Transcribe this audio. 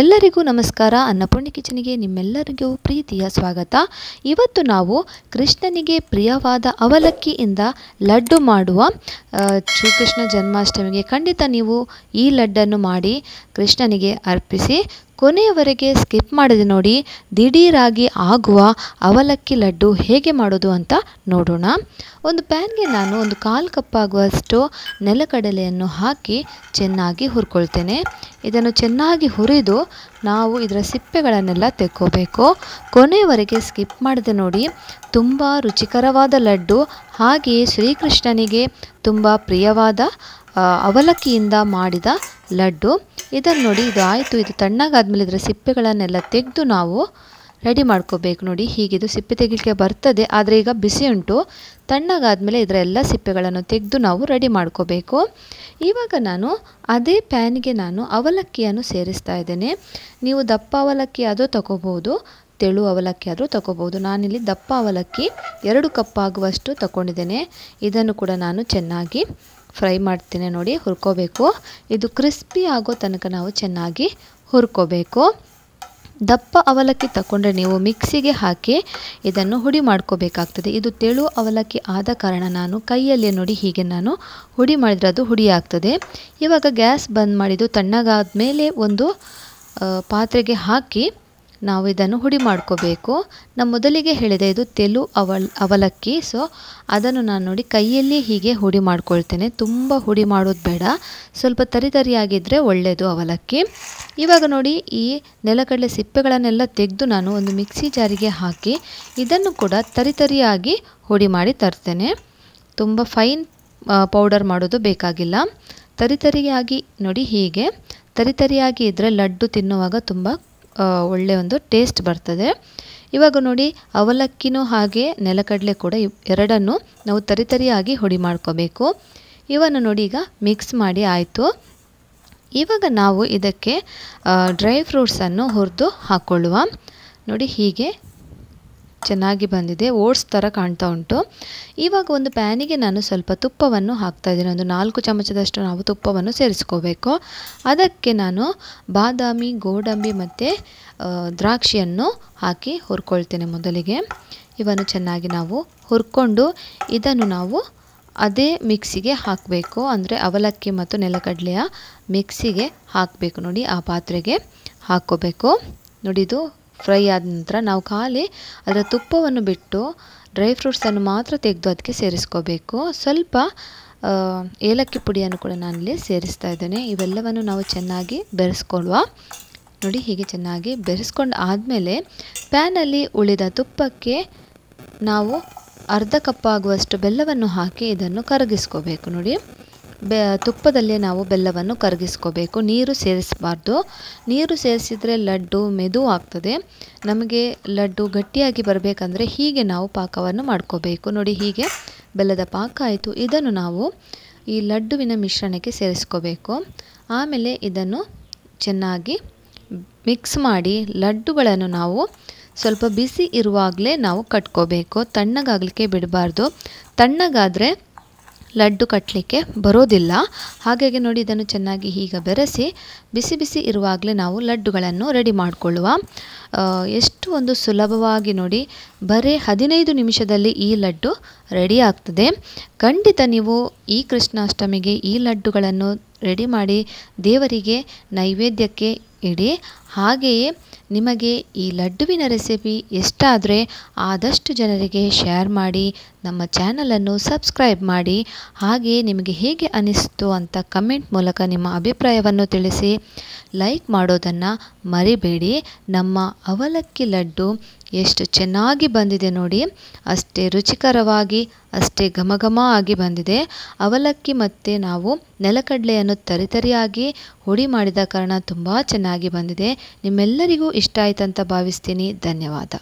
ಎಲ್ಲರಿಗೂ ನಮಸ್ಕಾರ. ಅನ್ನಪೂರ್ಣಿ ಕಿಚನಿಗೆ ನಿಮ್ಮೆಲ್ಲರಿಗೂ ಪ್ರೀತಿಯ ಸ್ವಾಗತ. ಇವತ್ತು ನಾವು ಕೃಷ್ಣನಿಗೆ ಪ್ರಿಯವಾದ ಅವಲಕ್ಕಿಯಿಂದ ಲಡ್ಡು ಮಾಡುವ ಶ್ರೀಕೃಷ್ಣ ಜನ್ಮಾಷ್ಟಮಿಗೆ ಖಂಡಿತ ನೀವು ಈ ಲಡ್ಡನ್ನು ಮಾಡಿ ಕೃಷ್ಣನಿಗೆ ಅರ್ಪಿಸಿ. ಕೊನೆಯವರೆಗೆ ಸ್ಕಿಪ್ ಮಾಡದೆ ನೋಡಿ, ದಿಢೀರಾಗಿ ಆಗುವ ಅವಲಕ್ಕಿ ಲಡ್ಡು ಹೇಗೆ ಮಾಡೋದು ಅಂತ ನೋಡೋಣ. ಒಂದು ಪ್ಯಾನ್ಗೆ ನಾನು 1/4 ಕಪ್ ಆಗುವಷ್ಟು ನೆಲಕಡಲೆಯನ್ನು ಹಾಕಿ ಚೆನ್ನಾಗಿ ಹುರ್ಕೊಳ್ತೇನೆ. ಇದನ್ನು ಚೆನ್ನಾಗಿ ಹುರಿದು ನಾವು ಇದರ ಸಿಪ್ಪೆಗಳನ್ನೆಲ್ಲ ತೆಕ್ಕೋಬೇಕು. ಕೊನೆಯವರೆಗೆ ಸ್ಕಿಪ್ ಮಾಡದೆ ನೋಡಿ, ತುಂಬ ರುಚಿಕರವಾದ ಲಡ್ಡು, ಹಾಗೆಯೇ ಶ್ರೀಕೃಷ್ಣನಿಗೆ ತುಂಬ ಪ್ರಿಯವಾದ ಅವಲಕ್ಕಿಯಿಂದ ಮಾಡಿದ ಲಡ್ಡು. ಇದನ್ನು ನೋಡಿ, ಇದು ಆಯಿತು. ಇದು ತಣ್ಣಗಾದ್ಮೇಲೆ ಇದರ ಸಿಪ್ಪೆಗಳನ್ನೆಲ್ಲ ತೆಗೆದು ನಾವು ರೆಡಿ ಮಾಡ್ಕೋಬೇಕು. ನೋಡಿ, ಹೀಗಿದು ಸಿಪ್ಪೆ ತೆಗಿಲಿಕ್ಕೆ ಬರ್ತದೆ, ಆದರೆ ಈಗ ಬಿಸಿ ಉಂಟು. ತಣ್ಣಗಾದ್ಮೇಲೆ ಇದರ ಎಲ್ಲ ಸಿಪ್ಪೆಗಳನ್ನು ತೆಗೆದು ನಾವು ರೆಡಿ ಮಾಡ್ಕೋಬೇಕು. ಇವಾಗ ನಾನು ಅದೇ ಪ್ಯಾನ್ಗೆ ನಾನು ಅವಲಕ್ಕಿಯನ್ನು ಸೇರಿಸ್ತಾ ಇದ್ದೇನೆ. ನೀವು ದಪ್ಪ ಅವಲಕ್ಕಿ ಆದರೂ ತಗೋಬೋದು, ತೆಳು ಅವಲಕ್ಕಿ ಆದರೂ ತಗೋಬೋದು. ನಾನಿಲ್ಲಿ ದಪ್ಪ ಅವಲಕ್ಕಿ 2 ಕಪ್ ಆಗುವಷ್ಟು ತಗೊಂಡಿದ್ದೇನೆ. ಇದನ್ನು ಕೂಡ ನಾನು ಚೆನ್ನಾಗಿ ಫ್ರೈ ಮಾಡ್ತೇನೆ. ನೋಡಿ, ಹುರ್ಕೋಬೇಕು. ಇದು ಕ್ರಿಸ್ಪಿ ಆಗೋ ತನಕ ನಾವು ಚೆನ್ನಾಗಿ ಹುರ್ಕೋಬೇಕು. ದಪ್ಪ ಅವಲಕ್ಕಿ ತಗೊಂಡ್ರೆ ನೀವು ಮಿಕ್ಸಿಗೆ ಹಾಕಿ ಇದನ್ನು ಹುಡಿ ಮಾಡ್ಕೋಬೇಕಾಗ್ತದೆ. ಇದು ತೆಳು ಅವಲಕ್ಕಿ ಆದ ಕಾರಣ ನಾನು ಕೈಯಲ್ಲಿ ನೋಡಿ ಹೀಗೆ ನಾನು ಹುಡಿ ಮಾಡಿದರೆ ಅದು ಹುಡಿ ಆಗ್ತದೆ. ಇವಾಗ ಗ್ಯಾಸ್ ಬಂದ್ ಮಾಡಿದ್ದು ತಣ್ಣಗಾದ ಮೇಲೆ ಒಂದು ಪಾತ್ರೆಗೆ ಹಾಕಿ ನಾವು ಇದನ್ನು ಹುಡಿ ಮಾಡ್ಕೋಬೇಕು. ನಾನು ಮೊದಲಿಗೆ ಹೇಳಿದೆ, ಇದು ತೆಳು ಅವಲಕ್ಕಿ. ಸೊ ಅದನ್ನು ನಾನು ನೋಡಿ ಕೈಯಲ್ಲಿ ಹೀಗೆ ಹುಡಿ ಮಾಡ್ಕೊಳ್ತೇನೆ. ತುಂಬ ಹುಡಿ ಮಾಡೋದು ಬೇಡ, ಸ್ವಲ್ಪ ತರಿತರಿಯಾಗಿದ್ದರೆ ಒಳ್ಳೆಯದು ಅವಲಕ್ಕಿ. ಇವಾಗ ನೋಡಿ, ಈ ನೆಲಕಡಲೆ ಸಿಪ್ಪೆಗಳನ್ನೆಲ್ಲ ತೆಗೆದು ನಾನು ಒಂದು ಮಿಕ್ಸಿ ಜಾರಿಗೆ ಹಾಕಿ ಇದನ್ನು ಕೂಡ ತರಿತರಿಯಾಗಿ ಹುಡಿ ಮಾಡಿ ತರ್ತೇನೆ. ತುಂಬ ಫೈನ್ ಪೌಡರ್ ಮಾಡೋದು ಬೇಕಾಗಿಲ್ಲ. ತರಿತರಿಯಾಗಿ ನೋಡಿ, ಹೀಗೆ ತರಿತರಿಯಾಗಿ ಇದ್ದರೆ ಲಡ್ಡು ತಿನ್ನುವಾಗ ತುಂಬ ಒಳ್ಳೆಯ ಒಂದು ಟೇಸ್ಟ್ ಬರ್ತದೆ. ಇವಾಗ ನೋಡಿ, ಅವಲಕ್ಕಿನೂ ಹಾಗೆ ನೆಲಕಡಲೆ ಕೂಡ ಎರಡನ್ನು ನಾವು ತರಿತರಿಯಾಗಿ ಹುಡಿ ಮಾಡ್ಕೋಬೇಕು. ಇವನ್ನು ನೋಡಿ ಈಗ ಮಿಕ್ಸ್ ಮಾಡಿ ಆಯಿತು. ಇವಾಗ ನಾವು ಇದಕ್ಕೆ ಡ್ರೈ ಫ್ರೂಟ್ಸನ್ನು ಹುರಿದು ಹಾಕ್ಕೊಳ್ಳುವ. ನೋಡಿ, ಹೀಗೆ ಚೆನ್ನಾಗಿ ಬಂದಿದೆ, ಓಟ್ಸ್ ಥರ ಕಾಣ್ತಾ ಉಂಟು. ಇವಾಗ ಒಂದು ಪ್ಯಾನಿಗೆ ನಾನು ಸ್ವಲ್ಪ ತುಪ್ಪವನ್ನು ಹಾಕ್ತಾ ಇದ್ದೇನೆ. ಒಂದು 4 ಚಮಚದಷ್ಟು ನಾವು ತುಪ್ಪವನ್ನು ಸೇರಿಸ್ಕೋಬೇಕು. ಅದಕ್ಕೆ ನಾನು ಬಾದಾಮಿ, ಗೋಡಂಬಿ ಮತ್ತು ದ್ರಾಕ್ಷಿಯನ್ನು ಹಾಕಿ ಹುರ್ಕೊಳ್ತೇನೆ. ಮೊದಲಿಗೆ ಇವನ್ನು ಚೆನ್ನಾಗಿ ನಾವು ಹುರ್ಕೊಂಡು ಇದನ್ನು ನಾವು ಅದೇ ಮಿಕ್ಸಿಗೆ ಹಾಕಬೇಕು. ಅಂದರೆ ಅವಲಕ್ಕಿ ಮತ್ತು ನೆಲಕಡಲೆಯ ಮಿಕ್ಸಿಗೆ ಹಾಕಬೇಕು. ನೋಡಿ, ಆ ಪಾತ್ರೆಗೆ ಹಾಕ್ಕೋಬೇಕು. ನೋಡಿ, ಇದು ಫ್ರೈ ಆದ ನಂತರ ನಾವು ಖಾಲಿ ಅದರ ತುಪ್ಪವನ್ನು ಬಿಟ್ಟು ಡ್ರೈ ಫ್ರೂಟ್ಸನ್ನು ಮಾತ್ರ ತೆಗೆದು ಅದಕ್ಕೆ ಸೇರಿಸ್ಕೋಬೇಕು. ಸ್ವಲ್ಪ ಏಲಕ್ಕಿ ಪುಡಿಯನ್ನು ಕೂಡ ನಾನಿಲ್ಲಿ ಸೇರಿಸ್ತಾ ಇದ್ದೇನೆ. ಇವೆಲ್ಲವನ್ನು ನಾವು ಚೆನ್ನಾಗಿ ಬೆರೆಸ್ಕೊಳ್ಳುವ. ನೋಡಿ, ಹೀಗೆ ಚೆನ್ನಾಗಿ ಬೆರೆಸ್ಕೊಂಡು ಆದಮೇಲೆ ಪ್ಯಾನಲ್ಲಿ ಉಳಿದ ತುಪ್ಪಕ್ಕೆ ನಾವು 1/2 ಕಪ್ ಆಗುವಷ್ಟು ಬೆಲ್ಲವನ್ನು ಹಾಕಿ ಇದನ್ನು ಕರಗಿಸ್ಕೋಬೇಕು. ನೋಡಿ, ತುಪ್ಪದಲ್ಲೇ ನಾವು ಬೆಲ್ಲವನ್ನು ಕರಗಿಸ್ಕೋಬೇಕು. ನೀರು ಸೇರಿಸಬಾರ್ದು. ನೀರು ಸೇರಿಸಿದರೆ ಲಡ್ಡು ಮೆದು ಆಗ್ತದೆ. ನಮಗೆ ಲಡ್ಡು ಗಟ್ಟಿಯಾಗಿ ಬರಬೇಕಂದ್ರೆ ಹೀಗೆ ನಾವು ಪಾಕವನ್ನು ಮಾಡ್ಕೋಬೇಕು. ನೋಡಿ, ಹೀಗೆ ಬೆಲ್ಲದ ಪಾಕ ಆಯಿತು. ಇದನ್ನು ನಾವು ಈ ಲಡ್ಡುವಿನ ಮಿಶ್ರಣಕ್ಕೆ ಸೇರಿಸ್ಕೋಬೇಕು. ಆಮೇಲೆ ಇದನ್ನು ಚೆನ್ನಾಗಿ ಮಿಕ್ಸ್ ಮಾಡಿ ಲಡ್ಡುಗಳನ್ನು ನಾವು ಸ್ವಲ್ಪ ಬಿಸಿ ಇರುವಾಗಲೇ ನಾವು ಕಟ್ಕೋಬೇಕು. ತಣ್ಣಗಾಗಲಿಕ್ಕೆ ಬಿಡಬಾರ್ದು. ತಣ್ಣಗಾದರೆ ಲಡ್ಡು ಕಟ್ಟಲಿಕ್ಕೆ ಬರೋದಿಲ್ಲ. ಹಾಗಾಗಿ ನೋಡಿ, ಇದನ್ನು ಚೆನ್ನಾಗಿ ಹೀಗೆ ಬೆರೆಸಿ ಬಿಸಿ ಬಿಸಿ ಇರುವಾಗಲೇ ನಾವು ಲಡ್ಡುಗಳನ್ನು ರೆಡಿ ಮಾಡಿಕೊಳ್ಳುವ. ಎಷ್ಟು ಒಂದು ಸುಲಭವಾಗಿ ನೋಡಿ, ಬರೀ 15 ನಿಮಿಷದಲ್ಲಿ ಈ ಲಡ್ಡು ರೆಡಿ ಆಗ್ತದೆ. ಖಂಡಿತ ನೀವು ಈ ಕೃಷ್ಣಾಷ್ಟಮಿಗೆ ಈ ಲಡ್ಡುಗಳನ್ನು ರೆಡಿ ಮಾಡಿ ದೇವರಿಗೆ ನೈವೇದ್ಯಕ್ಕೆ ಇಡಿ. ಹಾಗೆಯೇ ನಿಮಗೆ ಈ ಲಡ್ಡುವಿನ ರೆಸಿಪಿ ಇಷ್ಟ ಆದರೆ ಆದಷ್ಟು ಜನರಿಗೆ ಶೇರ್ ಮಾಡಿ, ನಮ್ಮ ಚಾನಲನ್ನು ಸಬ್ಸ್ಕ್ರೈಬ್ ಮಾಡಿ. ಹಾಗೆಯೇ ನಿಮಗೆ ಹೇಗೆ ಅನಿಸ್ತು ಅಂತ ಕಮೆಂಟ್ ಮೂಲಕ ನಿಮ್ಮ ಅಭಿಪ್ರಾಯವನ್ನು ತಿಳಿಸಿ. ಲೈಕ್ ಮಾಡೋದನ್ನು ಮರಿಬೇಡಿ. ನಮ್ಮ ಅವಲಕ್ಕಿ ಲಡ್ಡು ಎಷ್ಟು ಚೆನ್ನಾಗಿ ಬಂದಿದೆ ನೋಡಿ, ಅಷ್ಟೇ ರುಚಿಕರವಾಗಿ, ಅಷ್ಟೇ ಘಮಘಮ ಆಗಿ ಬಂದಿದೆ. ಅವಲಕ್ಕಿ ಮತ್ತು ನಾವು ನೆಲಕಡಲೆಯನ್ನು ತರಿತರಿಯಾಗಿ ಹುಡಿ ಮಾಡಿದ ಕಾರಣ ತುಂಬ ಚೆನ್ನಾಗಿ ಬಂದಿದೆ. ನಿಮ್ಮೆಲ್ಲರಿಗೂ ಇಷ್ಟ ಆಯ್ತಂತ ಭಾವಿಸ್ತೀನಿ. ಧನ್ಯವಾದ.